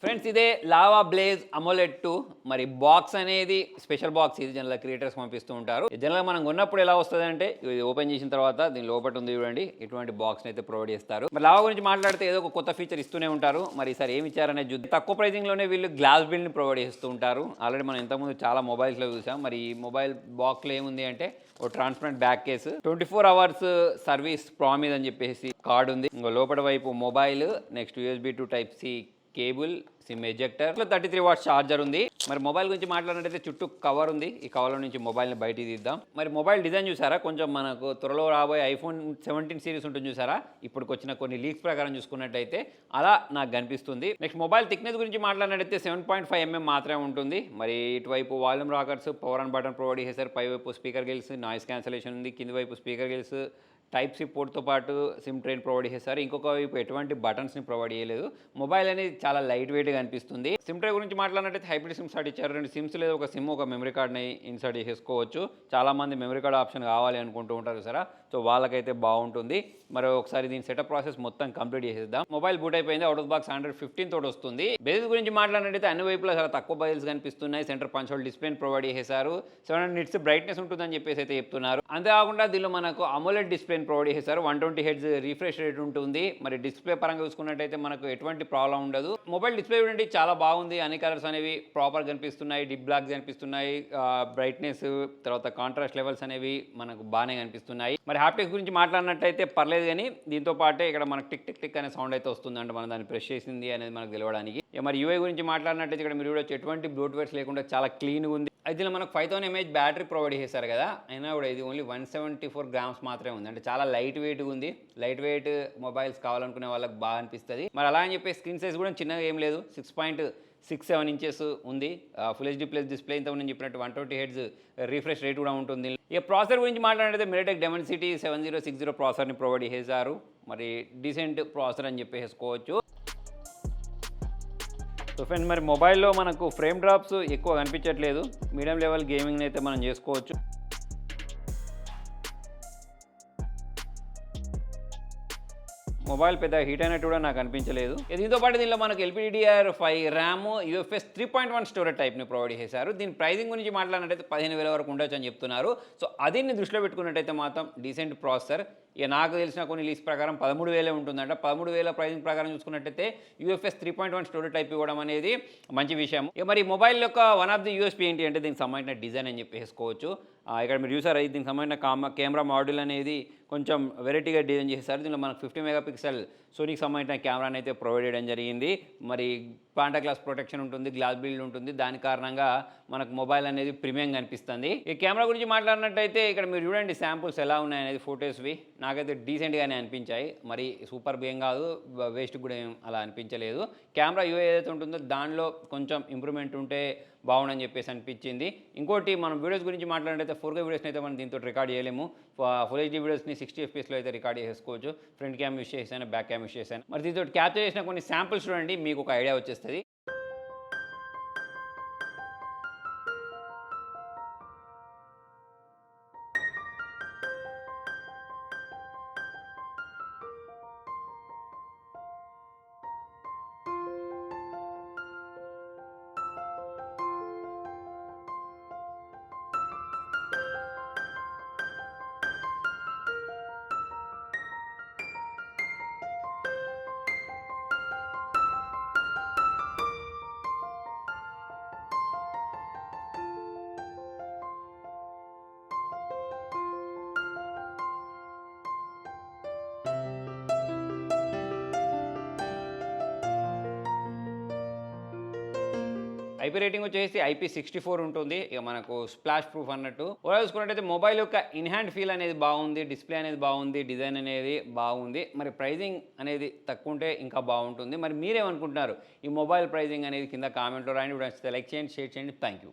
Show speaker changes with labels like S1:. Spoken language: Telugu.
S1: ఫ్రెండ్స్ ఇదే లావా బ్లేజ్ అమోలెడ్ 2 మరి బాక్స్ అనేది స్పెషల్ బాక్స్ ఇది జనరల్ క్రియేటర్స్ పంపిస్తూ ఉంటారు. జనరల్ మనం కొన్నప్పుడు ఎలా వస్తుంది అంటే ఇది ఓపెన్ చేసిన తర్వాత దీని లోపల ఉంది చూడండి ఇటువంటి బాక్స్ అయితే ప్రొవైడ్ చేస్తారు. మరి లావా గురించి మాట్లాడితే ఏదో ఒక కొత్త ఫీచర్ ఇస్తూనే ఉంటారు. మరి ఈసారి ఏమి ఇచ్చారనే చూద్దాం. తక్కువ ప్రైజింగ్ లోనే వీళ్ళు గ్లాస్ బిల్డ్ ని ప్రొవైడ్ చేస్తూ ఉంటారు. ఆల్రెడీ మనం ఇంతకుముందు చాలా మొబైల్స్ లో చూసాం. మరి ఈ మొబైల్ బాక్స్ లో ఏముంది అంటే ఓ transparent back case 24 hours service promise అని చెప్పేసి కార్డు ఉంది. ఇంకో లోపల వైపు mobile next USB to Type C cable SIM ejector 33 watts charger ఉంది. మరి మొబైల్ గురించి మాట్లాడినట్టయితే చుట్టూ కవర్ ఉంది. ఈ కవర్లో నుంచి మొబైల్ని బయటికి తీద్దాం. మరి మొబైల్ డిజైన్ చూసారా కొంచెం మనకు త్వరలో రాబోయే iPhone 17 సిరీస్ ఉంటుంది చూసారా ఇప్పటికి వచ్చిన కొన్ని లీక్స్ ప్రకారం చూసుకున్నట్టయితే అలా నాకు కనిపిస్తుంది. నెక్స్ట్ మొబైల్ థిక్నెస్ గురించి మాట్లాడినట్టయితే 7.5 mm మాత్రమే ఉంటుంది. మరి ఇటువైపు volume rockers power and button provide చేశారు. పైవైపు స్పీకర్ గిల్స్ నాయిస్ క్యాన్సలేషన్ ఉంది. కింది వైపు స్పీకర్ గిల్స్ టైప్ సి పోర్ట్తో పాటు సిమ్ ట్రైన్ ప్రొవైడ్ చేస్తారు. ఇంకొక వైపు ఎటువంటి బటన్స్ని ప్రొవైడ్ చేయలేదు. మొబైల్ అనేది చాలా లైట్ వెయిట్గా అనిపిస్తుంది. సిమ్ ట్రే గురించి మాట్లాడినట్టయితే హైబ్రిడ్ సిమ్ స్టార్ట్ ఇచ్చారు. 2 సిమ్స్ లేదు ఒక సిమ్ ఒక మెమరీ కార్డ్ని ఇన్సర్ట్ చేసేసుకోవచ్చు. చాలామంది మెమరీ కార్డ్ ఆప్షన్ కావాలి అనుకుంటూ ఉంటారు సరే సో వాళ్ళకైతే బాగుంటుంది. మరి ఒకసారి దీని సెటప్ ప్రాసెస్ మొత్తం కంప్లీట్ చేసేద్దాం. మొబైల్ బూట్ అయిపోయింది. అవుట్ ఆఫ్ బాక్స్ 115 తోటి వస్తుంది. బేస్ గురించి మాట్లాడినట్టయితే అన్ని వైపులా చాలా తక్కువ బయల్స్ కనిపిస్తున్నాయి. సెంటర్ పంచ్ హోల్ డిస్ప్లేని ప్రొవైడ్ చేశారు. 700 నిట్స్ బ్రైట్నెస్ ఉంటుందని చెప్పేసి అయితే చెప్తున్నారు. అంతేకాకుండా దీనిలో మనకు అమోలెడ్ డిస్ప్లేని ప్రొవైడ్ చేశారు. 120 Hz రిఫ్రెష్ రేట్ ఉంటుంది. మరి డిస్ప్లే పరంగా చూసుకున్నట్టయితే మనకు ఎటువంటి ప్రాబ్లం ఉండదు. మొబైల్ డిస్ప్లే చూడండి చాలా బాగుంది. అన్ని కలర్స్ అనేవి ప్రాపర్ కనిపిస్తున్నాయి. డిప్ బ్లాక్ కనిపిస్తున్నాయి. బ్రైట్నెస్ తర్వాత కాంట్రాస్ట్ లెవెల్స్ అనేవి మనకు బాగానే కనిపిస్తున్నాయి. మరి హాప్టిక్స్ గురించి మాట్లాడినట్టయితే పర్లేదు కానీ దీంతో పాటే ఇక్కడ మనకు టిక్ టిక్ టిక్ అనే సౌండ్ అయితే వస్తుంది అంటే మనం దాన్ని ప్రెస్ చేసింది అనేది మనకు తెలవడానికి. మరి UI గురించి మాట్లాడినట్టయితే ఇక్కడ మీరు చూడొచ్చు ఎటువంటి బ్లోట్వేర్స్ లేకుండా చాలా క్లీన్గా ఉంది. అయితే మనకు 5000 mAh బ్యాటరీ ప్రొవైడ్ చేశారు కదా అయినా కూడా ఇది ఓన్లీ 174 grams మాత్రమే ఉంది. అంటే చాలా లైట్ వెయిట్గా ఉంది. లైట్ వెయిట్ మొబైల్స్ కావాలనుకునే వాళ్ళకి బాగా అనిపిస్తుంది. మరి అలా అని చెప్పి స్క్రీన్ సైజ్ కూడా చిన్నగా ఏం లేదు. 6.67 inches ఉంది. ఫుల్ HD ప్లస్ డిస్ప్లే ఇంతకు నేను చెప్పినట్టు 120 Hz రిఫ్రెష్ రేట్ కూడా ఉంటుంది. ఇక ప్రాసెసర్ గురించి మాట్లాడితే MediaTek Dimensity 7060 ప్రాసెసర్ని ప్రొవైడ్ చేశారు. మరి డీసెంట్ ప్రాసెసర్ అని చెప్పేసుకోవచ్చు. సో ఫ్రెండ్స్ మరి మొబైల్లో మనకు ఫ్రేమ్ డ్రాప్స్ ఎక్కువ కనిపించట్లేదు. మీడియం లెవెల్ గేమింగ్ని అయితే మనం చేసుకోవచ్చు. మొబైల్ పెద్ద హీట్ అయినట్టు కూడా నాకు అనిపించలేదు. దీంతో పాటు దీనిలో మనకు LPDDR5 ర్యామ్ UFS 3.1 స్టోరేజ్ టైప్ని ప్రొవైడ్ చేశారు. దీని ప్రైజింగ్ గురించి మాట్లాడినట్టయితే 15,000 వరకు ఉండొచ్చు అని చెప్తున్నారు. సో అదిని దృష్టిలో పెట్టుకున్నట్టయితే మాత్రం డీసెంట్ ప్రాసెసర్. ఇక నాకు తెలిసిన కొన్ని లీక్స్ ప్రకారం 13,000 ఉంటుందంట. 13,000 ప్రైజింగ్ ప్రకారం చూసుకున్నట్టయితే UFS 3.1 స్టోరేజ్ టైప్ ఇవ్వడం అనేది మంచి విషయం. ఇక మరి మొబైల్ యొక్క వన్ ఆఫ్ ది USP ఏంటి అంటే దీనికి సంబంధించిన డిజైన్ అని చెప్పేసుకోవచ్చు. ఇక్కడ మీరు చూసారా దీనికి సంబంధించిన కెమెరా మోడల్ అనేది కొంచెం వెరైటీగా డిజైన్ చేశారు. దీనిలో మనకు 50 మెగాపిక్సెల్ సోనీకి సంబంధించిన కెమెరాని అయితే ప్రొవైడ్ చేయడం జరిగింది. మరి పాంటా గ్లాస్ ప్రొటెక్షన్ ఉంటుంది. గ్లాస్ బిల్డ్ ఉంటుంది. దాని కారణంగా మనకు మొబైల్ అనేది ప్రీమియంగా అనిపిస్తుంది. ఈ కెమెరా గురించి మాట్లాడినట్టయితే ఇక్కడ మీరు చూడండి శాంపుల్స్ ఎలా ఉన్నాయనేది ఫొటోస్వి నాకైతే డీసెంట్గానే అనిపించాయి. మరి సూపర్ ఏం కాదు వేస్ట్ కూడా ఏం అలా అనిపించలేదు. కెమెరా UI ఏదైతే ఉంటుందో దానిలో కొంచెం ఇంప్రూవ్మెంట్ ఉంటే బాగుండని చెప్పేసి అనిపించింది. ఇంకోటి మనం వీడియోస్ గురించి మాట్లాడితే 4K వీడియోస్ని అయితే మనం దీంతో రికార్డ్ చేయలేము. ఫుల్ HD వీడియోస్ని 60 FPS అయితే రికార్డ్ చేసుకోవచ్చు. ఫ్రంట్ క్యామ్ యూస్ చేశాను, బ్యాక్ క్యామ్ యూస్ చేశాను. మరి దీంతో క్యాప్చర్ చేసిన కొన్ని శాంపుల్స్ చూడండి మీకు ఒక ఐడియా వచ్చేస్తుంది. IP రేటింగ్ వచ్చేసి IP64 ఉంటుంది. ఇక మనకు స్ప్లాష్ ప్రూఫ్ అన్నట్టు. ఓవరాల్ చూసుకున్నట్టయితే మొబైల్ యొక్క ఇన్ హ్యాండ్ ఫీల్ అనేది బాగుంది. డిస్ప్లే అనేది బాగుంది. డిజైన్ అనేది బాగుంది. మరి ప్రైజింగ్ అనేది తక్కువ ఉంటే ఇంకా బాగుంటుంది. మరి మీరేమనుకుంటున్నారు ఈ మొబైల్ ప్రైజింగ్ అనేది కింద కామెంట్లో రాయండి. లైక్ చేయండి, షేర్ చేయండి. Thank you.